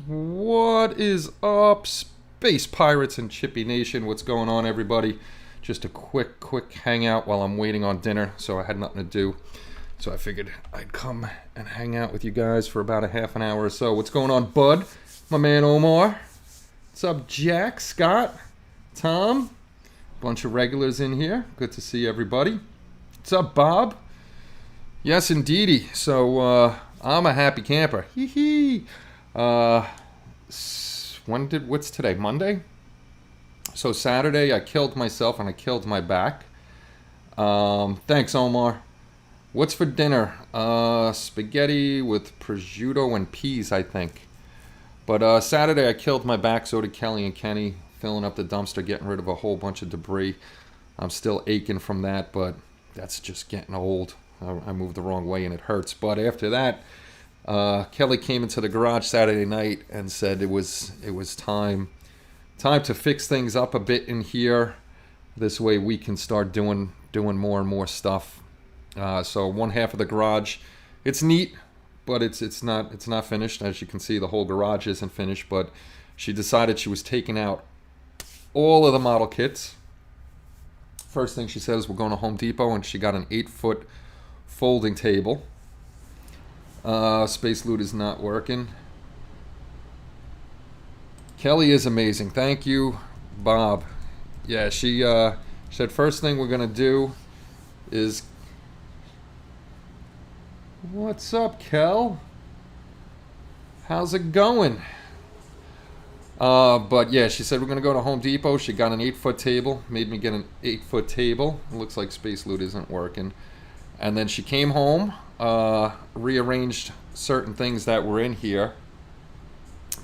What is up, Space Pirates and Chippy Nation? What's going on, everybody? Just a quick hangout while I'm waiting on dinner, so I had nothing to do. So I figured I'd come and hang out with you guys for about a half an hour or so. What's going on, Bud? My man Omar. What's up, Jack, Scott, Tom? Bunch of regulars in here. Good to see everybody. What's up, Bob? Yes, indeedy. So I'm a happy camper. Hee hee. What's today? Monday? So Saturday I killed myself and I killed my back. Thanks, Omar. What's for dinner? Spaghetti with prosciutto and peas, I think. But Saturday I killed my back, so did Kelly and Kenny, filling up the dumpster, getting rid of a whole bunch of debris. I'm still aching from that, but that's just getting old. I moved the wrong way and it hurts. But after that, Kelly came into the garage Saturday night and said it was time to fix things up a bit in here. This way we can start doing more and more stuff. So one half of the garage, it's neat, but it's not finished. As you can see, the whole garage isn't finished. But she decided she was taking out all of the model kits. First thing she says, we're going to Home Depot, and she got an 8-foot folding table. Space Loot is not working. Kelly is amazing. Thank you, Bob. Yeah, she said first thing we're gonna do is. What's up, Kel? How's it going? But yeah, she said we're gonna go to Home Depot. She got an 8-foot table. Made me get an 8-foot table. It looks like Space Loot isn't working. And then she came home, rearranged certain things that were in here.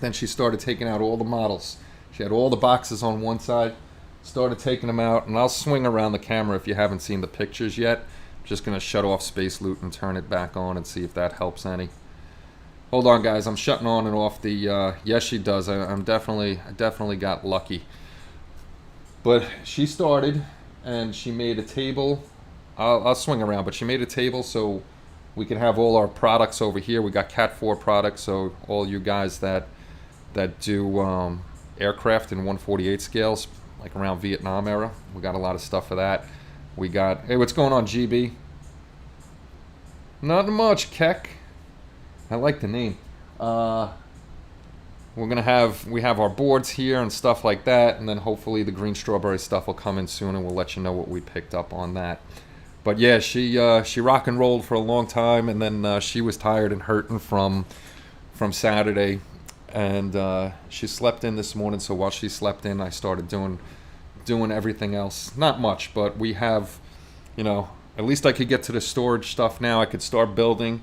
Then she started taking out all the models. She had all the boxes on one side, started taking them out, and I'll swing around the camera if you haven't seen the pictures yet. I'm just going to shut off Space Loot and turn it back on and see if that helps any. Hold on, guys. I'm shutting on and off the... yes, she does. I definitely got lucky. But she started, and she made a table. I'll swing around, but she made a table so we can have all our products over here. We got Cat 4 products, so all you guys that do aircraft in 1/48 scales, like around Vietnam era, we got a lot of stuff for that. We got, hey, what's going on, GB? Not much, Keck. I like the name. We have our boards here and stuff like that, and then hopefully the green strawberry stuff will come in soon, and we'll let you know what we picked up on that. But yeah, she rock and rolled for a long time, and then she was tired and hurting from Saturday, and she slept in this morning. So while she slept in, I started doing everything else. Not much, but we have, at least I could get to the storage stuff now. I could start building.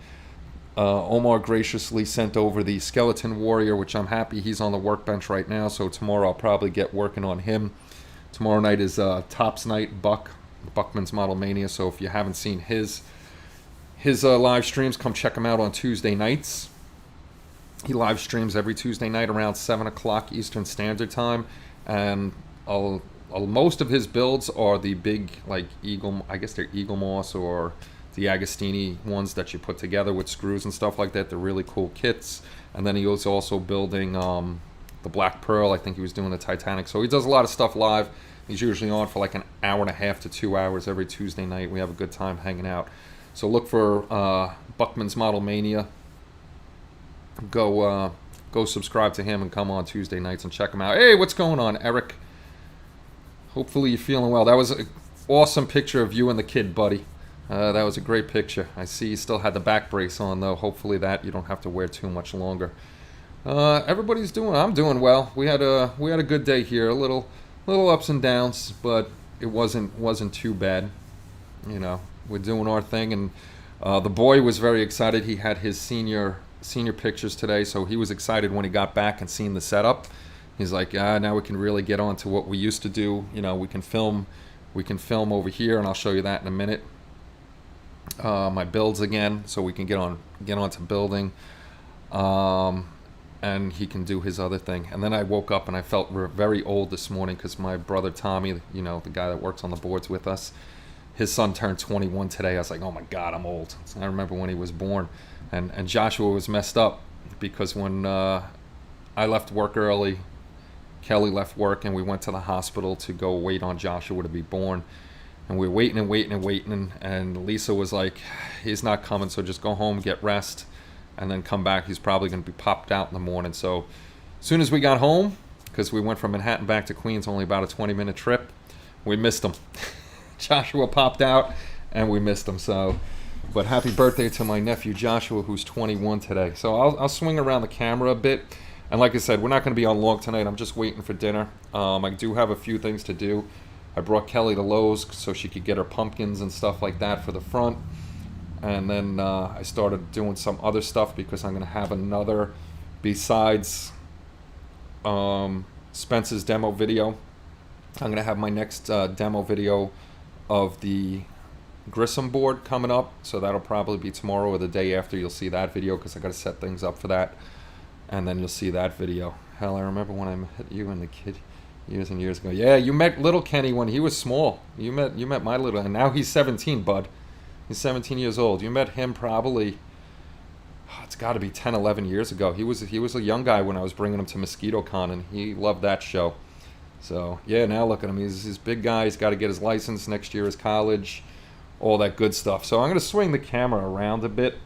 Omar graciously sent over the Skeleton Warrior, which I'm happy he's on the workbench right now. So tomorrow I'll probably get working on him. Tomorrow night is Tops Night, Buckman's Model Mania. So if you haven't seen his live streams, come check him out on Tuesday nights. He live streams every Tuesday night around 7 o'clock Eastern Standard Time, and most of his builds are the big, like, Eagle, I guess they're Eagle Moss or the Agostini ones that you put together with screws and stuff like that. They're really cool kits. And then he was also building the Black Pearl. I think he was doing the Titanic. So he does a lot of stuff live. He's usually on for like an hour and a half to 2 hours every Tuesday night. We have a good time hanging out. So look for Buckman's Model Mania. Go subscribe to him and come on Tuesday nights and check him out. Hey, what's going on, Eric? Hopefully you're feeling well. That was an awesome picture of you and the kid, buddy. That was a great picture. I see you still had the back brace on, though. Hopefully that you don't have to wear too much longer. I'm doing well. We had a good day here. A little ups and downs, but it wasn't too bad. We're doing our thing, and the boy was very excited. He had his senior pictures today, so he was excited when he got back and seen the setup. He's like, now we can really get on to what we used to do. We can film over here, and I'll show you that in a minute. My builds again, so we can get on to building, and he can do his other thing. And then I woke up and I felt very old this morning because my brother Tommy, the guy that works on the boards with us, his son turned 21 today. I was like, oh my God, I'm old. I remember when he was born. And Joshua was messed up because when I left work early. Kelly left work, and we went to the hospital to go wait on Joshua to be born. And we were waiting and waiting and waiting, and Lisa was like, he's not coming, so just go home, get rest, and then come back. He's probably going to be popped out in the morning. So as soon as we got home, because we went from Manhattan back to Queens, only about a 20-minute trip, we missed him. Joshua popped out, and we missed him. So, but happy birthday to my nephew Joshua, who's 21 today. So I'll swing around the camera a bit. And like I said, we're not going to be on long tonight. I'm just waiting for dinner. I do have a few things to do. I brought Kelly to Lowe's so she could get her pumpkins and stuff like that for the front. And then I started doing some other stuff because I'm going to have another, besides Spence's demo video, I'm going to have my next demo video of the Grissom board coming up. So that'll probably be tomorrow or the day after. You'll see that video because I got to set things up for that. And then you'll see that video. Hell, I remember when I met you and the kid years and years ago. Yeah, you met little Kenny when he was small. You met my little, and now he's 17, bud. He's 17 years old. You met him probably, it's got to be 10, 11 years ago. He was a young guy when I was bringing him to Mosquito Con, and he loved that show. So, yeah, now look at him. He's a big guy. He's got to get his license next year, his college, all that good stuff. So I'm going to swing the camera around a bit.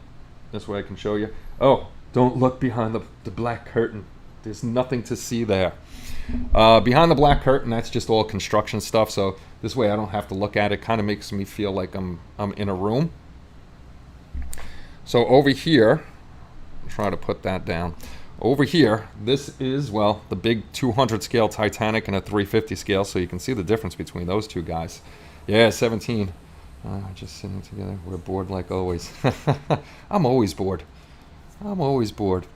This way I can show you. Oh, don't look behind the black curtain. There's nothing to see there. Behind the black curtain, that's just all construction stuff. So this way I don't have to look at it. Kind of makes me feel like I'm in a room. So over here, try to put that down. Over here, this is, well, the big 200 scale Titanic and a 350 scale. So you can see the difference between those two guys. Yeah, 17. Just sitting together. We're bored like always. I'm always bored. I'm always bored.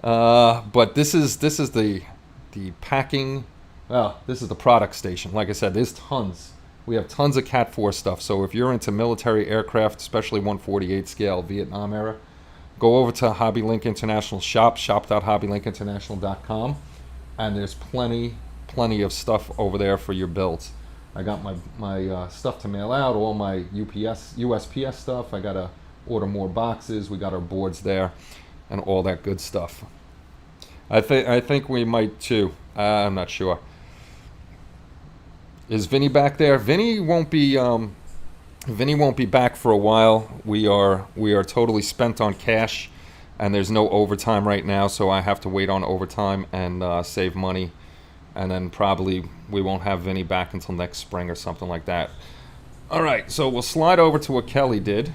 But this is the packing. Well, this is the product station. Like I said, there's tons. We have tons of Cat 4 stuff. So if you're into military aircraft, especially 148 scale Vietnam era, go over to Hobby Link International shop, shop.hobbylinkinternational.com, and there's plenty of stuff over there for your builds. I got my stuff to mail out, all my USPS stuff. I gotta order more boxes. We got our boards there, and all that good stuff. I think we might too. I'm not sure. Is Vinny back there? Vinny won't be back for a while. We are totally spent on cash, and there's no overtime right now, so I have to wait on overtime and save money, and then probably we won't have Vinny back until next spring or something like that. All right, so we'll slide over to what Kelly did.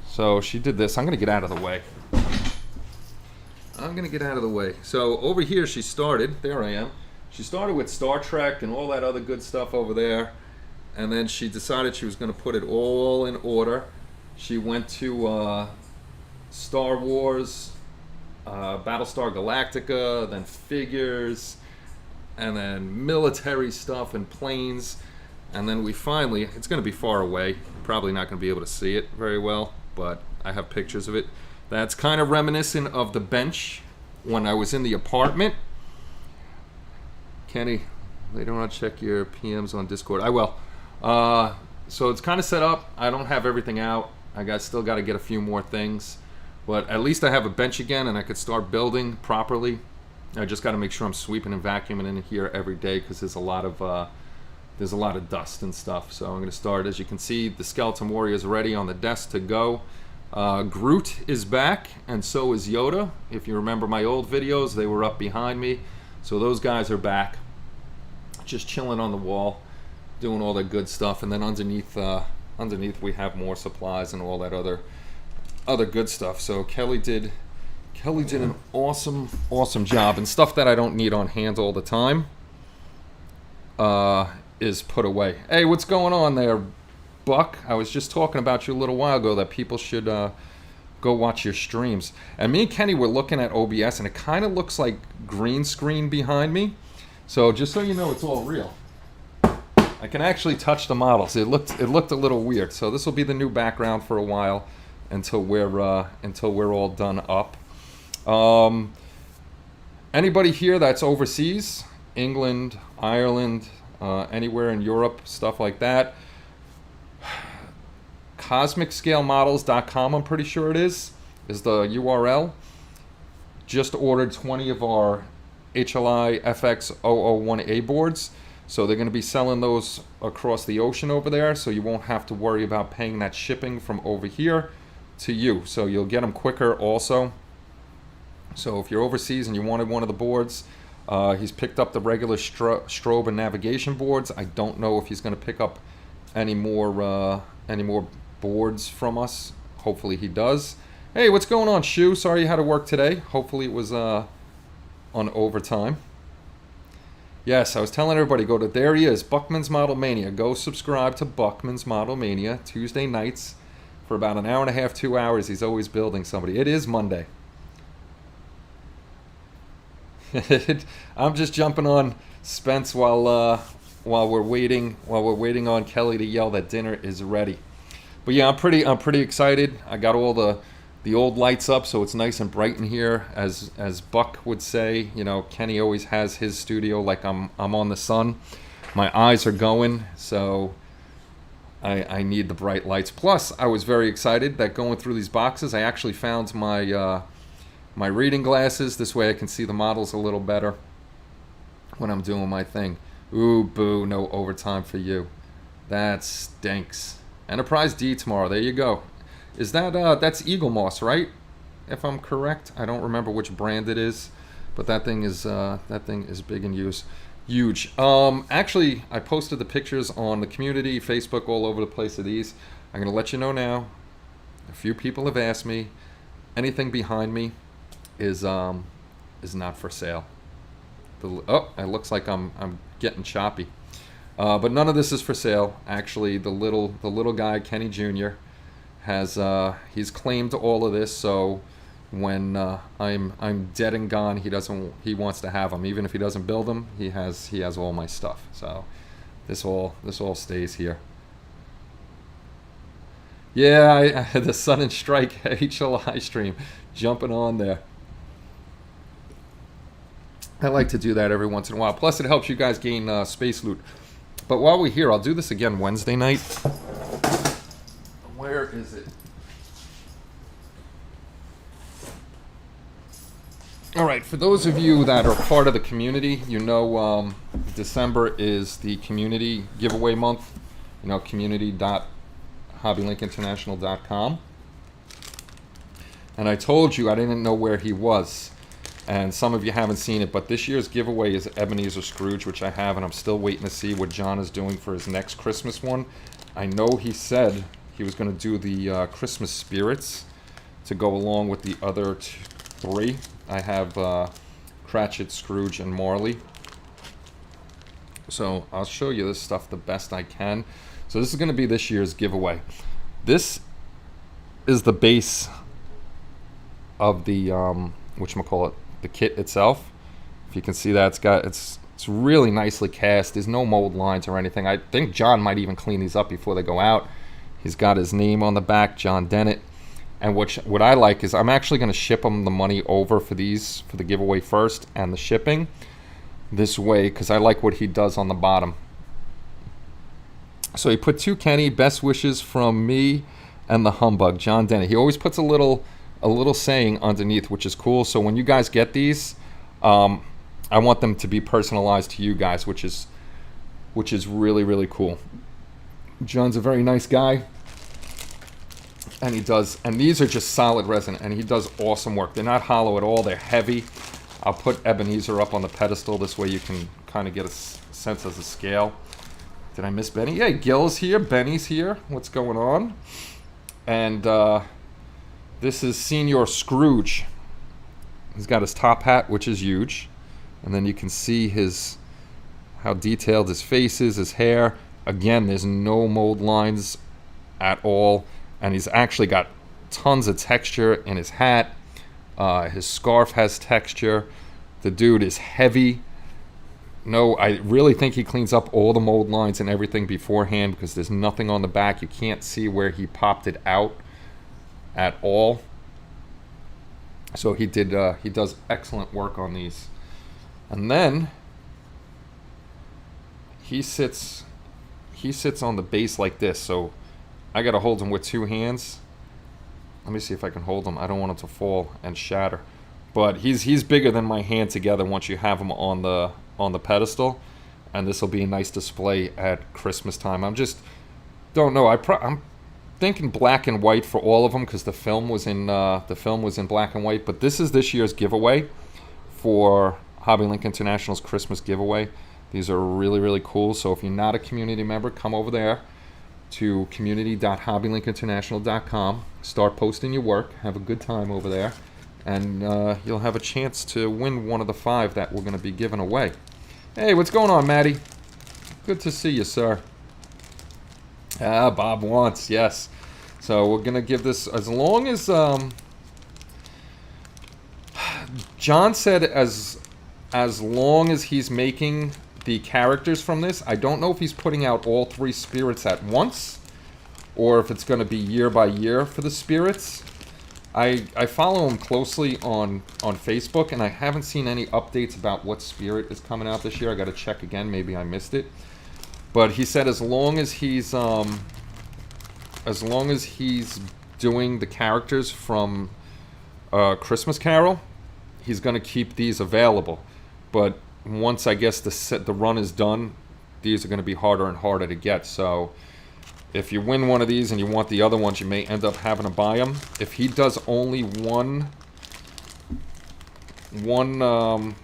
So she did this. I'm gonna get out of the way. So over here she started. There I am. She started with Star Trek and all that other good stuff over there. And then she decided she was going to put it all in order. She went to Star Wars, Battlestar Galactica, then figures, and then military stuff and planes. And then we finally, it's going to be far away. Probably not going to be able to see it very well, but I have pictures of it. That's kind of reminiscent of the bench when I was in the apartment. Kenny, they don't want to check your PMs on Discord. I will. So it's kind of set up. I don't have everything out. Still got to get a few more things, but at least I have a bench again, and I could start building properly. I just got to make sure I'm sweeping and vacuuming in here every day because there's a lot of dust and stuff. So I'm going to start. As you can see, the Skeleton Warrior is ready on the desk to go. Groot is back, and so is Yoda. If you remember my old videos, they were up behind me. So those guys are back, just chilling on the wall, doing all that good stuff. And then underneath we have more supplies and all that other good stuff. So Kelly did an awesome job, and stuff that I don't need on hand all the time is put away. Hey, what's going on there, Buck? I was just talking about you a little while ago that people should go watch your streams. And me and Kenny were looking at OBS, and it kind of looks like green screen behind me. So just so you know, it's all real. I can actually touch the models. It looked a little weird. So this will be the new background for a while until we're all done up. Anybody here that's overseas, England, Ireland, anywhere in Europe, stuff like that, CosmicScaleModels.com, I'm pretty sure it is the URL. just ordered 20 of our HLI FX001A boards. So they're going to be selling those across the ocean over there, so you won't have to worry about paying that shipping from over here to you. So you'll get them quicker also. So if you're overseas and you wanted one of the boards, he's picked up the regular strobe and navigation boards. I don't know if he's going to pick up any more boards from us. Hopefully he does. Hey, what's going on, Shu? Sorry you had to work today. Hopefully it was on overtime. Yes, I was telling everybody, there he is, Buckman's Model Mania. Go subscribe to Buckman's Model Mania Tuesday nights for about an hour and a half, 2 hours. He's always building somebody. It is Monday. I'm just jumping on Spence while we're waiting on Kelly to yell that dinner is ready. But yeah, I'm pretty excited. I got all the old lights up, so it's nice and bright in here. As Buck would say, you know, Kenny always has his studio like I'm on the sun. My eyes are going, so I need the bright lights. Plus, I was very excited that going through these boxes, I actually found my my reading glasses. This way I can see the models a little better when I'm doing my thing. Ooh, boo, no overtime for you. That stinks. Enterprise D tomorrow. There you go. Is that that's Eagle Moss, right? If I'm correct, I don't remember which brand it is, but that thing is big in use, huge. Actually, I posted the pictures on the community, Facebook, all over the place of these. I'm gonna let you know now. A few people have asked me. Anything behind me is not for sale. Oh, it looks like I'm getting choppy. But none of this is for sale. Actually, the little guy, Kenny Jr., has he's claimed all of this. So when I'm dead and gone, he wants to have them. Even if he doesn't build them, he has all my stuff. So this all stays here. Yeah, I the Sun and Strike HLI stream, jumping on there. I like to do that every once in a while. Plus, it helps you guys gain space loot. But while we're here, I'll do this again Wednesday night. Where is it? All right, for those of you that are part of the community, you know December is the community giveaway month. You know, community.hobbylinkinternational.com. And I told you I didn't know where he was. And some of you haven't seen it, but this year's giveaway is Ebenezer Scrooge, which I have, and I'm still waiting to see what John is doing for his next Christmas one. I know he said he was going to do the Christmas spirits to go along with the other three. I have Cratchit, Scrooge, and Marley. So I'll show you this stuff the best I can. So this is going to be this year's giveaway. This is the base of the whatchamacallit, the kit itself. If you can see that, it's really nicely cast. There's no mold lines or anything. I think John might even clean these up before they go out. He's got his name on the back, John Dennett. And what I like is I'm actually going to ship him the money over for these, for the giveaway first and the shipping this way, because I like what he does on the bottom. So he put to Kenny, best wishes from me and the humbug, John Dennett. He always puts a little saying underneath, which is cool. So when you guys get these, I want them to be personalized to you guys, which is really, really cool. John's a very nice guy, and these are just solid resin, and he does awesome work. They're not hollow at all. They're heavy. I'll put Ebenezer up on the pedestal. This way you can kind of get a sense of the scale. Did I miss Benny? Yeah, Gil's here. Benny's here. What's going on? And this is Senior Scrooge. He's got his top hat, which is huge. And then you can see how detailed his face is, his hair. Again, there's no mold lines at all. And he's actually got tons of texture in his hat. His scarf has texture. The dude is heavy. No, I really think he cleans up all the mold lines and everything beforehand, because there's nothing on the back. You can't see where he popped it out at all. So he does excellent work on these. And then he sits on the base like this. So I got to hold him with two hands. Let me see if I can hold him. I don't want him to fall and shatter. But he's bigger than my hand together once you have him on the pedestal, and this will be a nice display at Christmas time. I'm just don't know. I'm thinking black and white for all of them because the film was in black and white. But this is this year's giveaway for Hobby Link International's Christmas giveaway. These are really, really cool. So if you're not a community member, come over there to community.hobbylinkinternational.com. Start posting your work. Have a good time over there. And you'll have a chance to win one of the 5 that we're going to be giving away. Hey, what's going on, Maddie? Good to see you, sir. Ah, Bob wants, yes. So we're going to give this, as long as... John said as long as he's making the characters from this. I don't know if he's putting out all 3 spirits at once, or if it's going to be year by year for the spirits. I follow him closely on Facebook, and I haven't seen any updates about what spirit is coming out this year. I got to check again. Maybe I missed it. But he said as long as he's doing the characters from Christmas Carol, he's going to keep these available. But once I guess the run is done, these are going to be harder and harder to get. So if you win one of these and you want the other ones, you may end up having to buy them. If he does only one one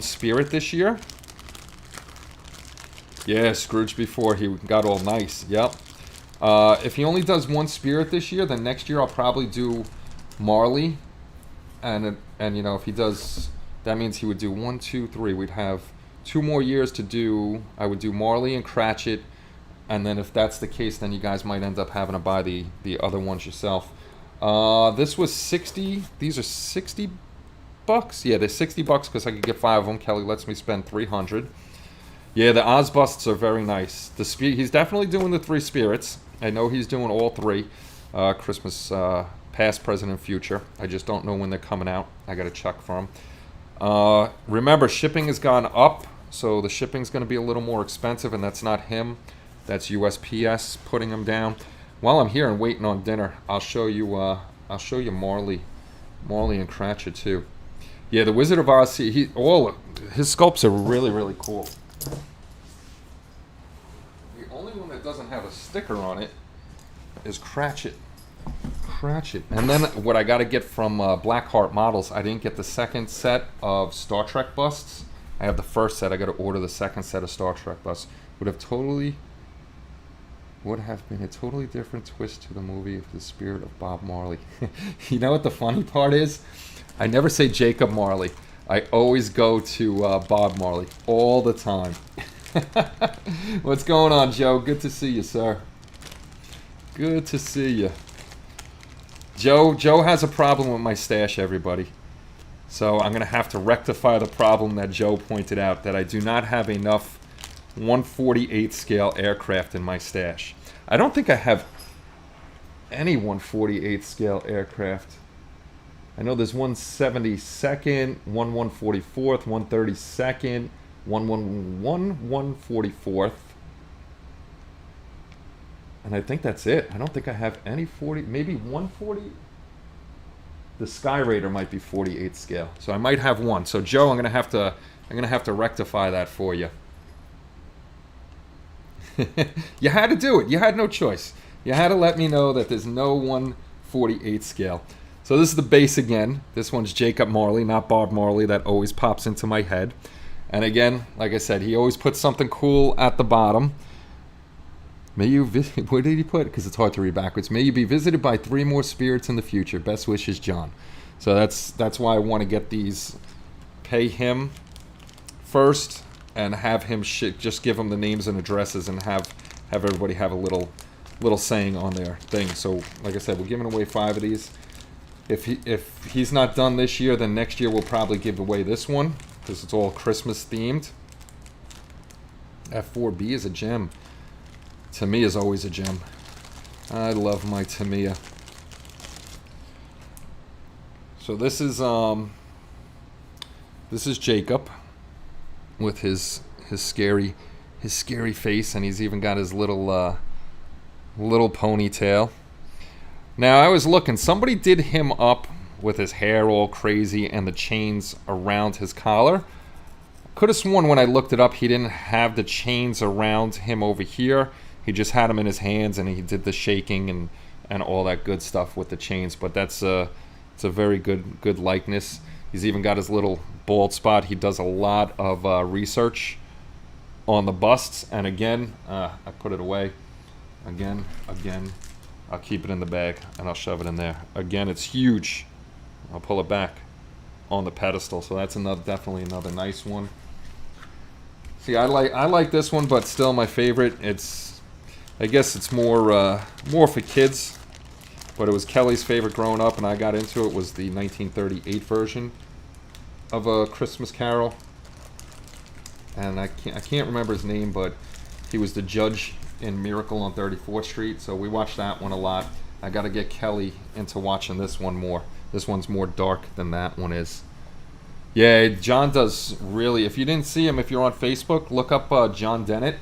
spirit this year. Yeah, Scrooge before he got all nice. Yep. If he only does one spirit this year, then next year I'll probably do Marley. And you know, if he does, that means he would do 1, 2, 3. We'd have 2 more years to do. I would do Marley and Cratchit. And then if that's the case, then you guys might end up having to buy the other ones yourself. This was 60. These are 60 bucks. Yeah, they're 60 bucks because I could get 5 of them. Kelly lets me spend 300. Yeah, the Oz busts are very nice. He's definitely doing the 3 spirits. I know he's doing all 3. Christmas, past, present, and future. I just don't know when they're coming out. I got to check for them. Remember, shipping has gone up, so the shipping's going to be a little more expensive, and that's not him. That's USPS putting them down. While I'm here and waiting on dinner, I'll show you Marley and Cratchit too. Yeah, the Wizard of Oz. His sculpts are really, really cool. The only one that doesn't have a sticker on it is Cratchit. And then what I got to get from Blackheart Models, I didn't get the second set of Star Trek busts. I have the first set. I got to order the second set of Star Trek busts. Would have been a totally different twist to the movie if the spirit of Bob Marley. You know what the funny part is? I never say Jacob Marley. I always go to Bob Marley all the time. What's going on, Joe? Good to see you, sir. Good to see you. Joe has a problem with my stash, everybody. So I'm going to have to rectify the problem that Joe pointed out, that I do not have enough 1/48 scale aircraft in my stash. I don't think I have any 1/48 scale aircraft. I know there's 1/72nd, 1/144th, 1/32nd, 1/144th. And I think that's it. I don't think I have any 40, maybe 140. The Sky Raider might be 48 scale. So I might have one. So Joe, I'm going to have to rectify that for you. You had to do it. You had no choice. You had to let me know that there's no 1/48 scale. So this is the base again. This one's Jacob Marley, not Bob Marley. That always pops into my head. And again, like I said, he always puts something cool at the bottom. May you visit, what did he put? Because it's hard to read backwards. May you be visited by 3 more spirits in the future. Best wishes, John. So that's why I want to get these, pay him first, and have him just give him the names and addresses, and have everybody have a little saying on their thing. So like I said, we're giving away 5 of these. If he's not done this year, then next year we'll probably give away this one because it's all Christmas themed. F4B is a gem. Tamiya is always a gem. I love my Tamiya. So this is Jacob with his scary face, and he's even got his little ponytail. Now I was looking. Somebody did him up with his hair all crazy and the chains around his collar. Could have sworn when I looked it up he didn't have the chains around him over here. He just had them in his hands and he did the shaking and all that good stuff with the chains. But it's a very good likeness. He's even got his little bald spot. He does a lot of research on the busts. And again, I put it away. Again, I'll keep it in the bag and I'll shove it in there. Again, it's huge. I'll pull it back on the pedestal. So that's definitely another nice one. See, I like this one, but still my favorite. I guess it's more for kids, but it was Kelly's favorite growing up, and I got into it. Was the 1938 version of A Christmas Carol, and I can't remember his name, but he was the judge in Miracle on 34th Street. So we watched that one a lot. I got to get Kelly into watching this one more. This one's more dark than that one is. Yeah, John does really. If you didn't see him, if you're on Facebook, look up John Dennett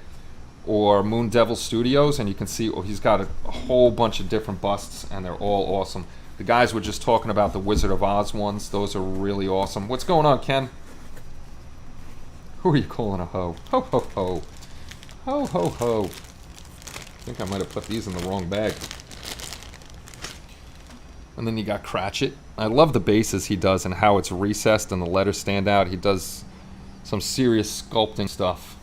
or Moon Devil Studios, and you can see he's got a whole bunch of different busts, and they're all awesome. The guys were just talking about the Wizard of Oz ones. Those are really awesome. What's going on, Ken? Who are you calling a hoe? Ho, ho, ho. Ho, ho, ho. I think I might have put these in the wrong bag. And then you got Cratchit. I love the bases he does and how it's recessed and the letters stand out. He does some serious sculpting stuff.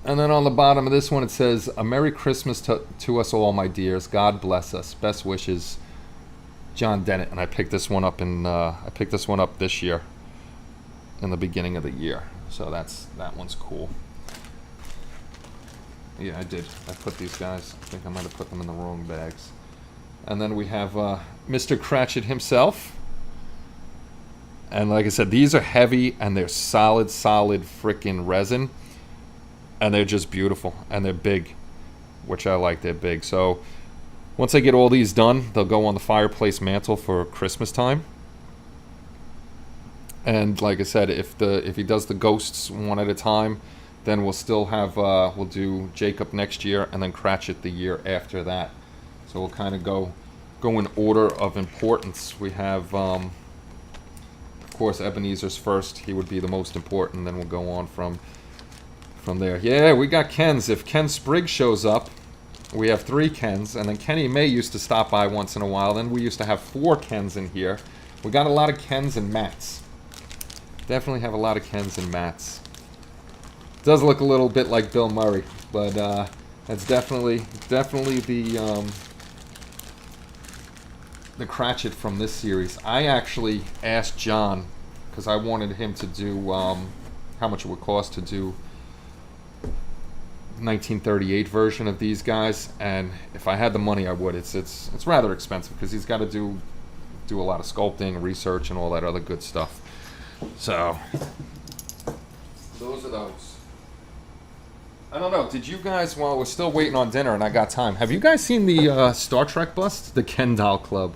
And then on the bottom of this one it says, "A Merry Christmas to us all, my dears. God bless us. Best wishes, John Dennett." And I picked this one up this year, in the beginning of the year. So that one's cool. Yeah, I did. I put these guys. I think I might have put them in the wrong bags. And then we have Mr. Cratchit himself. And like I said, these are heavy and they're solid freaking resin. And they're just beautiful. And they're big, which I like. They're big. So once I get all these done, they'll go on the fireplace mantle for Christmas time. And like I said, if he does the ghosts one at a time, then we'll still have, we'll do Jacob next year and then Cratchit the year after that. So we'll kind of go in order of importance. We have, of course, Ebenezer's first. He would be the most important. Then we'll go on from there. Yeah, we got Ken's. If Ken Sprigg shows up, we have 3 Kens. And then Kenny May used to stop by once in a while. Then we used to have 4 Kens in here. We got a lot of Kens and Matts. Definitely have a lot of Kens and Matts. Does look a little bit like Bill Murray, but that's definitely the Cratchit from this series. I actually asked John because I wanted him to do how much it would cost to do 1938 version of these guys, and if I had the money, I would. It's rather expensive because he's got to do a lot of sculpting, research, and all that other good stuff. So those are those. I don't know. Did you guys, while we're still waiting on dinner and I got time, have you guys seen the Star Trek bust? The Ken Doll Club.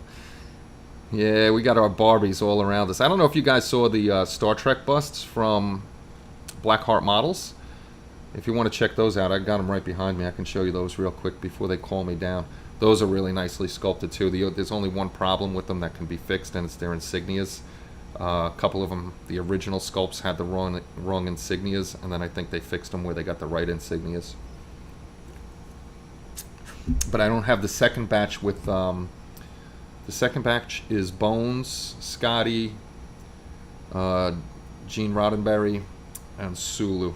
Yeah, we got our Barbies all around us. I don't know if you guys saw the Star Trek busts from Blackheart Models. If you want to check those out, I got them right behind me. I can show you those real quick before they call me down. Those are really nicely sculpted too. There's only one problem with them that can be fixed, and it's their insignias. A couple of them, the original sculpts had the wrong insignias, and then I think they fixed them where they got the right insignias. But I don't have the second batch with. The second batch is Bones, Scotty, Gene Roddenberry, and Sulu.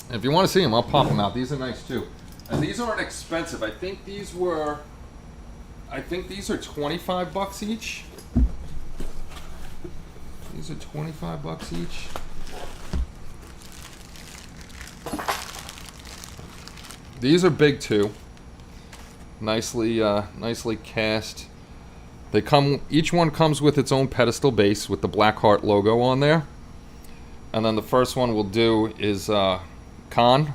And if you want to see them, I'll pop them out. These are nice too, and these aren't expensive. I think these are $25 each. These are $25 each. These are big too. Nicely cast. They come. Each one comes with its own pedestal base with the Blackheart logo on there. And then the first one we'll do is Khan.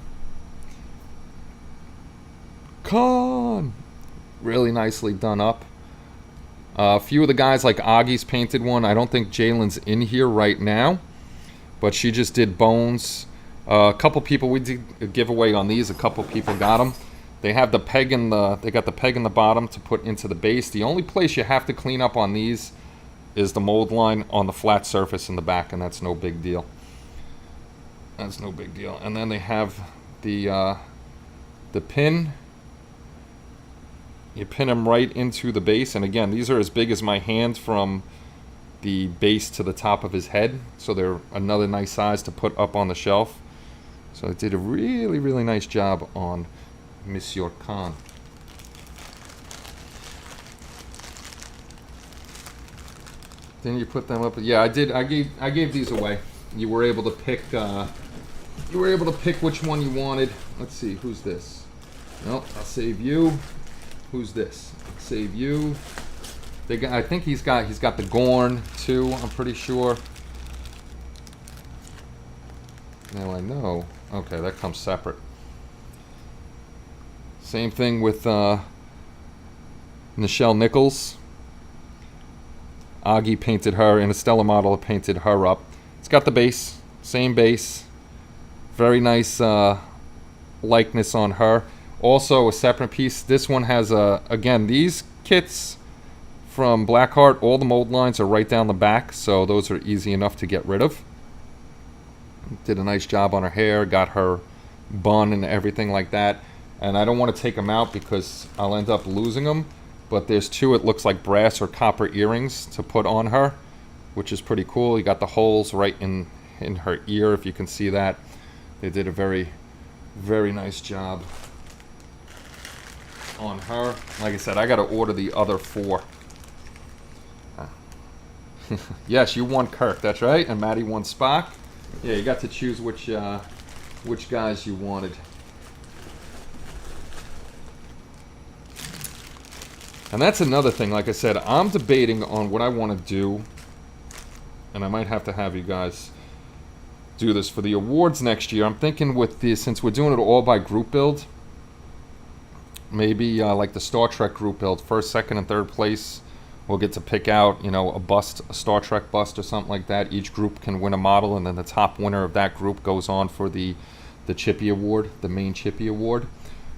Really nicely done up. A few of the guys, like Augie's painted one. I don't think Jalen's in here right now, but she just did Bones. A couple people, we did a giveaway on these. A couple people got them. They have the peg in the, they got the peg in the bottom to put into the base. The only place you have to clean up on these is the mold line on the flat surface in the back, and that's no big deal. That's no big deal. And then they have the pin. You pin them right into the base, and again, these are as big as my hand from the base to the top of his head, so they're another nice size to put up on the shelf. So it did a really, really nice job on Monsieur Khan. Then you put them up. Yeah, I did. I gave these away. You were able to pick. You were able to pick which one you wanted. Let's see. Who's this? No, I'll save you. Who's this? Save you. They got. I think he's got the Gorn too. I'm pretty sure. Now I know. Okay, that comes separate. Same thing with Nichelle Nichols. Augie painted her, and Estella Model painted her up. It's got the base, same base. Very nice likeness on her. Also a separate piece. This one has again, these kits from Blackheart, all the mold lines are right down the back, so those are easy enough to get rid of. Did a nice job on her hair, got her bun and everything like that. And I don't want to take them out because I'll end up losing them. But there's two, it looks like brass or copper earrings to put on her, which is pretty cool. You got the holes right in her ear, if you can see that. They did a very, very nice job on her. Like I said, I got to order the other 4. Yes, you won Kirk, that's right. And Maddie won Spock. Yeah, you got to choose which guys you wanted. And that's another thing, like I said, I'm debating on what I want to do. And I might have to have you guys do this for the awards next year. I'm thinking with this, since we're doing it all by group build, maybe like the Star Trek group build, first, second, and third place, we'll get to pick out, you know, a bust, a Star Trek bust or something like that. Each group can win a model, and then the top winner of that group goes on for the Chippy Award, the main Chippy Award.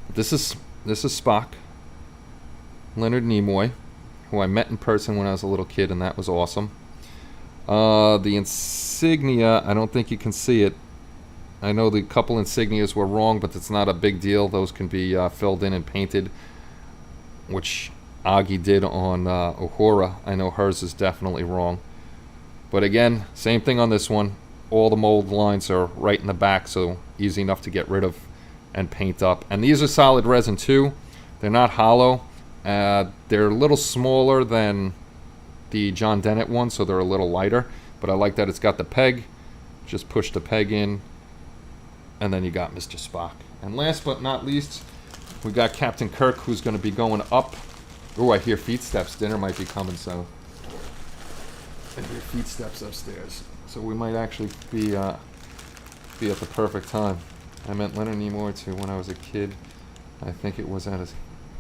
This is Spock. Leonard Nimoy, who I met in person when I was a little kid, and that was awesome. The insignia, I don't think you can see it. I know the couple insignias were wrong, but it's not a big deal. Those can be filled in and painted, which Augie did on Uhura. I know hers is definitely wrong. But again, same thing on this one. All the mold lines are right in the back, so easy enough to get rid of and paint up. And these are solid resin too. They're not hollow. They're a little smaller than the John Dennett one, so they're a little lighter. But I like that it's got the peg. Just push the peg in, and then you got Mr. Spock. And last but not least, we got Captain Kirk, who's going to be going up. Oh, I hear feet steps. Dinner might be coming, so I hear feet steps upstairs. So we might actually be at the perfect time. I met Leonard Nimoy too when I was a kid. I think it was at his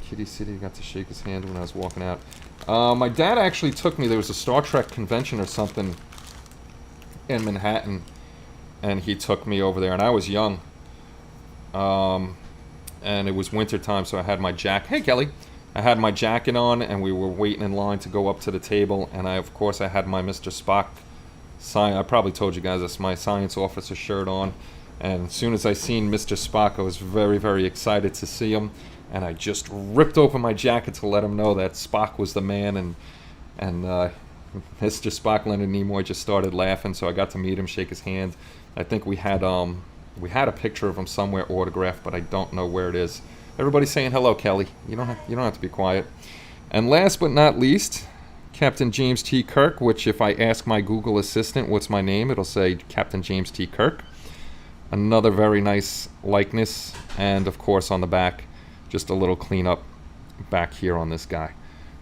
Kitty City. Got to shake his hand when I was walking out. My dad actually took me. There was a Star Trek convention or something in Manhattan, and he took me over there, and I was young. And it was winter time, so I had my jacket. Hey, Kelly. I had my jacket on, and we were waiting in line to go up to the table, and of course, I had my Mr. Spock sign. I probably told you guys that's my science officer shirt on. And as soon as I seen Mr. Spock, I was very, very excited to see him. And I just ripped open my jacket to let him know that Spock was the man, and Mr. Spock, Leonard Nimoy, just started laughing. So I got to meet him, shake his hand. I think we had a picture of him somewhere autographed, but I don't know where it is. Everybody's saying hello, Kelly. You don't have to be quiet. And last but not least, Captain James T. Kirk. Which, if I ask my Google Assistant what's my name, it'll say Captain James T. Kirk. Another very nice likeness, and of course on the back, just a little cleanup back here on this guy.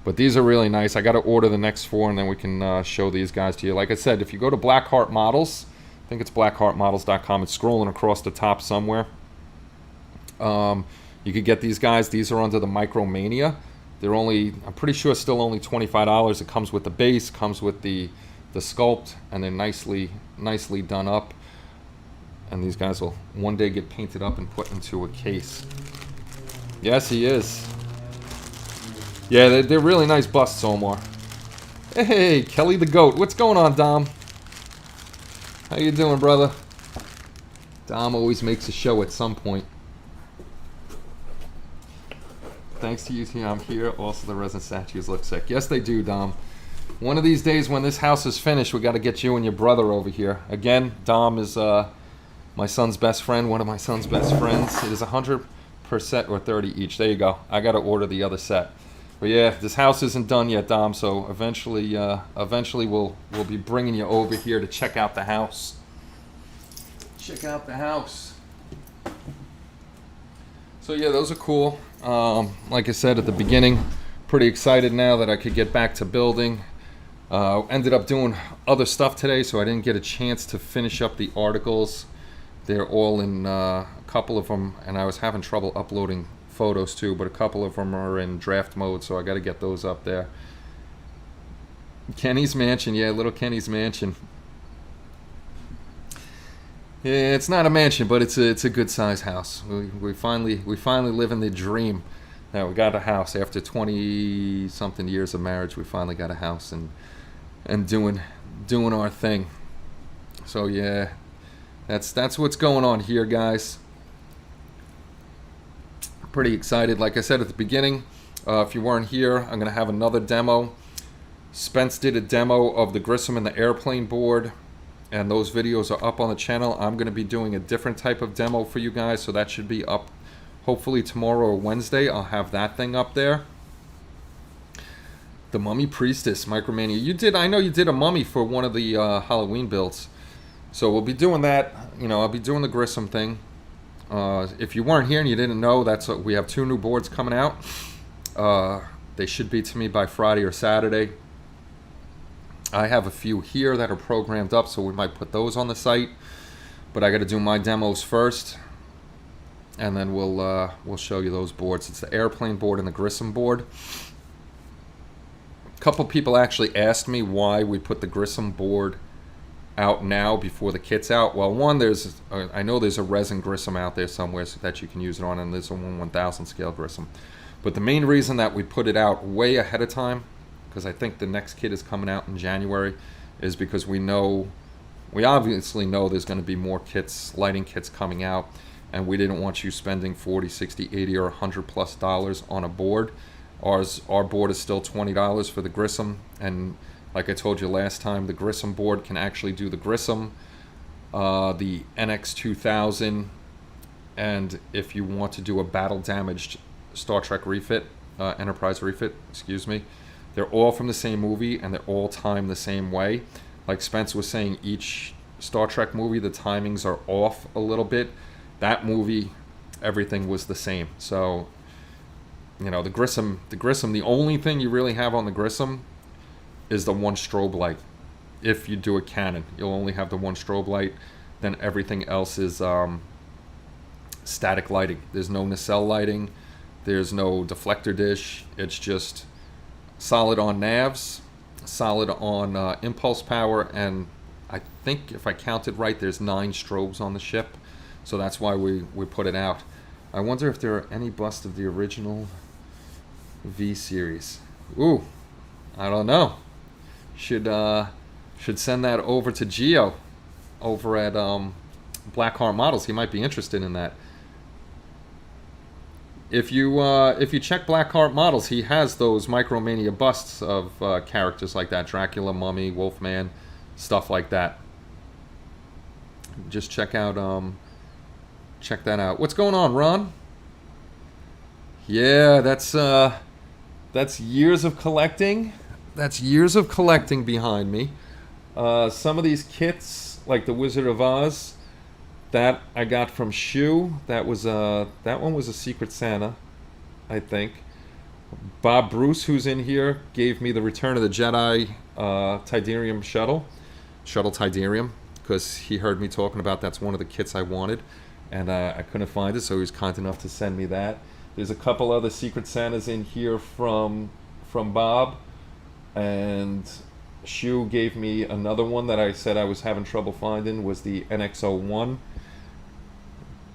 But these are really nice. I got to order the next 4, and then we can show these guys to you. Like I said, if you go to Blackheart Models, I think it's blackheartmodels.com. It's scrolling across the top somewhere. You could get these guys. These are under the Micromania. They're only, I'm pretty sure, still only $25. It comes with the base, comes with the sculpt, and they're nicely done up. And these guys will one day get painted up and put into a case. Yes, he is. Yeah, they're really nice busts, Omar. Hey, Kelly the Goat. What's going on, Dom? How you doing, brother? Dom always makes a show at some point. Thanks to you two, I'm here. Also, the resin statues look sick. Yes, they do, Dom. One of these days when this house is finished, we got to get you and your brother over here. Again, Dom is my son's best friend, one of my son's best friends. It is 100 per set or 30 each. There you go. I got to order the other set. But yeah, this house isn't done yet, Dom, so eventually we'll be bringing you over here to check out the house. Check out the house. So yeah, those are cool. Like I said at the beginning, pretty excited now that I could get back to building. Ended up doing other stuff today, so I didn't get a chance to finish up the articles. They're all in, a couple of them, and I was having trouble uploading photos too, but a couple of them are in draft mode, so I got to get those up there. Kenny's Mansion, yeah, little Kenny's Mansion. Yeah, it's not a mansion, but it's a good size house. We finally live in the dream. Now we got a house after 20 something years of marriage. We finally got a house and doing our thing. So yeah, that's what's going on here, guys. Pretty excited. Like I said at the beginning, if you weren't here, I'm gonna have another demo. Spence did a demo of the Grissom and the airplane board, and those videos are up on the channel. I'm going to be doing a different type of demo for you guys, so that should be up hopefully tomorrow or Wednesday. I'll have that thing up there. The Mummy Priestess, Micromania. I know you did a mummy for one of the Halloween builds. So we'll be doing that. You know, I'll be doing the Grissom thing. If you weren't here and you didn't know, we have 2 new boards coming out. They should be to me by Friday or Saturday. I have a few here that are programmed up, so we might put those on the site. But I got to do my demos first, and then we'll show you those boards. It's the airplane board and the Grissom board. A couple people actually asked me why we put the Grissom board out now before the kit's out. Well, one, I know there's a resin Grissom out there somewhere so that you can use it on, and there's a 1/1000 scale Grissom. But the main reason that we put it out way ahead of time, because I think the next kit is coming out in January, is because we obviously know there's going to be more kits, lighting kits coming out, and we didn't want you spending $40, $60, $80, or $100+ on a board. Our board is still $20 for the Grissom, and like I told you last time, the Grissom board can actually do the Grissom, the NX2000, and if you want to do a battle damaged Star Trek refit, Enterprise refit, excuse me, they're all from the same movie, and they're all timed the same way. Like Spence was saying, each Star Trek movie, the timings are off a little bit. That movie, everything was the same. So, you know, the Grissom, the only thing you really have on the Grissom is the one strobe light. If you do a Canon, you'll only have the one strobe light. Then everything else is static lighting. There's no nacelle lighting. There's no deflector dish. It's just solid on navs, solid on impulse power, and I think if I counted right, there's 9 strobes on the ship, so that's why we put it out. I wonder if there are any busts of the original V series. Ooh, I don't know. Should send that over to Geo over at Blackheart Models. He might be interested in that. If you check Blackheart Models, he has those Micromania busts of characters like that, Dracula, Mummy, Wolfman, stuff like that. Just check that out. What's going on, Ron? Yeah, that's years of collecting. That's years of collecting behind me. Some of these kits, like the Wizard of Oz, that I got from Shu. That one was a Secret Santa, I think. Bob Bruce, who's in here, gave me the Return of the Jedi Tidarium shuttle Tidarium, because he heard me talking about that's one of the kits I wanted, and I couldn't find it, so he was kind enough to send me that. There's a couple other Secret Santas in here from Bob, and Shu gave me another one that I said I was having trouble finding, was the NX01.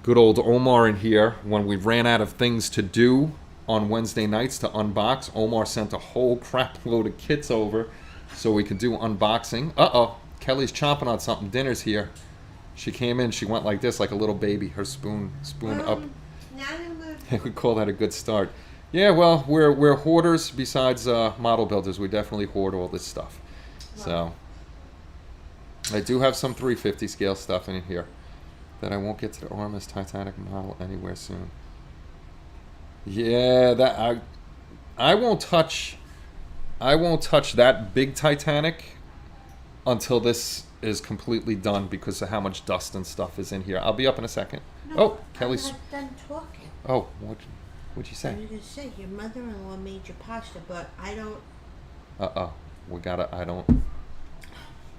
good old Omar in here. When we ran out of things to do on Wednesday nights to unbox, Omar sent a whole crap load of kits over so we could do unboxing. Kelly's chomping on something. Dinner's here. She came in, she went like this, like a little baby, her spoon up. We call that a good start. Yeah, well, we're hoarders besides model builders. We definitely hoard all this stuff. So I do have some 350 scale stuff in here that I won't get to the Artemis Titanic model anywhere soon. Yeah, that I won't touch that big Titanic until this is completely done because of how much dust and stuff is in here. I'll be up in a second. No, Kelly's. I'm not done talking. Oh, what'd you say? I was going to say, your mother-in-law made your pasta, but I don't... I don't...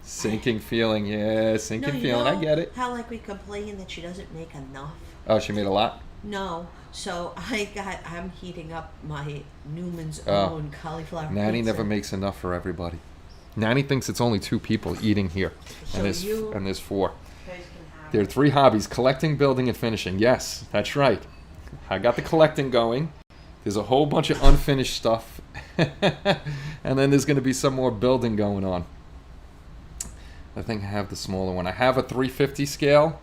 Sinking feeling, yeah, sinking feeling, I get it. How, like, we complain that she doesn't make enough? Oh, she made a lot? No, so I'm heating up my Newman's own cauliflower pizza. Nanny never makes enough for everybody. Nanny thinks it's only 2 people eating here, so and there's 4. There are 3 hobbies: collecting, building, and finishing. Yes, that's right. I got the collecting going. There's a whole bunch of unfinished stuff, and then there's going to be some more building going on. I think I have the smaller one. I have a 350 scale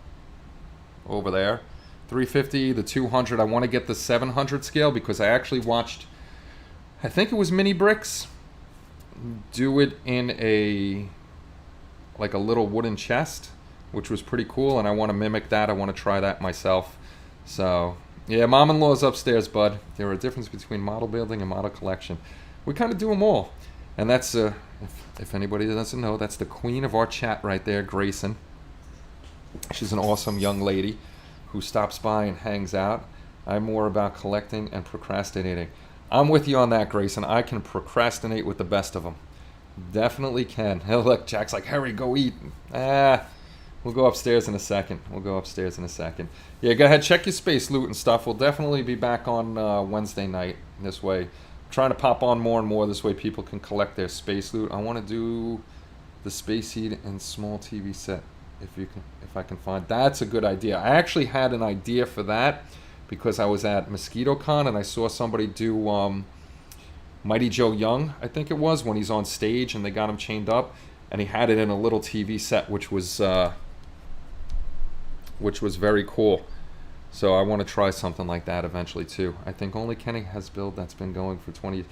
over there. 350, the 200. I want to get the 700 scale because I actually watched, I think it was Mini Bricks, do it in a little wooden chest, which was pretty cool, and I want to mimic that. I want to try that myself. So yeah, mom-in-law's upstairs, bud. There are a difference between model building and model collection. We kind of do them all, and that's if anybody doesn't know, that's the queen of our chat right there, Grayson. She's an awesome young lady who stops by and hangs out. I'm more about collecting and procrastinating. I'm with you on that, Grayson. I can procrastinate with the best of them. Definitely can. Hey, look, Jack's like, hurry, go eat. We'll go upstairs in a second. Yeah, go ahead, check your space loot and stuff. We'll definitely be back on Wednesday night this way. I'm trying to pop on more and more this way people can collect their space loot. I want to do the space heat and small TV set if I can find. That's a good idea. I actually had an idea for that because I was at MosquitoCon and I saw somebody do Mighty Joe Young, I think it was, when he's on stage and they got him chained up, and he had it in a little TV set, which was very cool. So I want to try something like that eventually too. I think only Kenny has build that's been going for 20.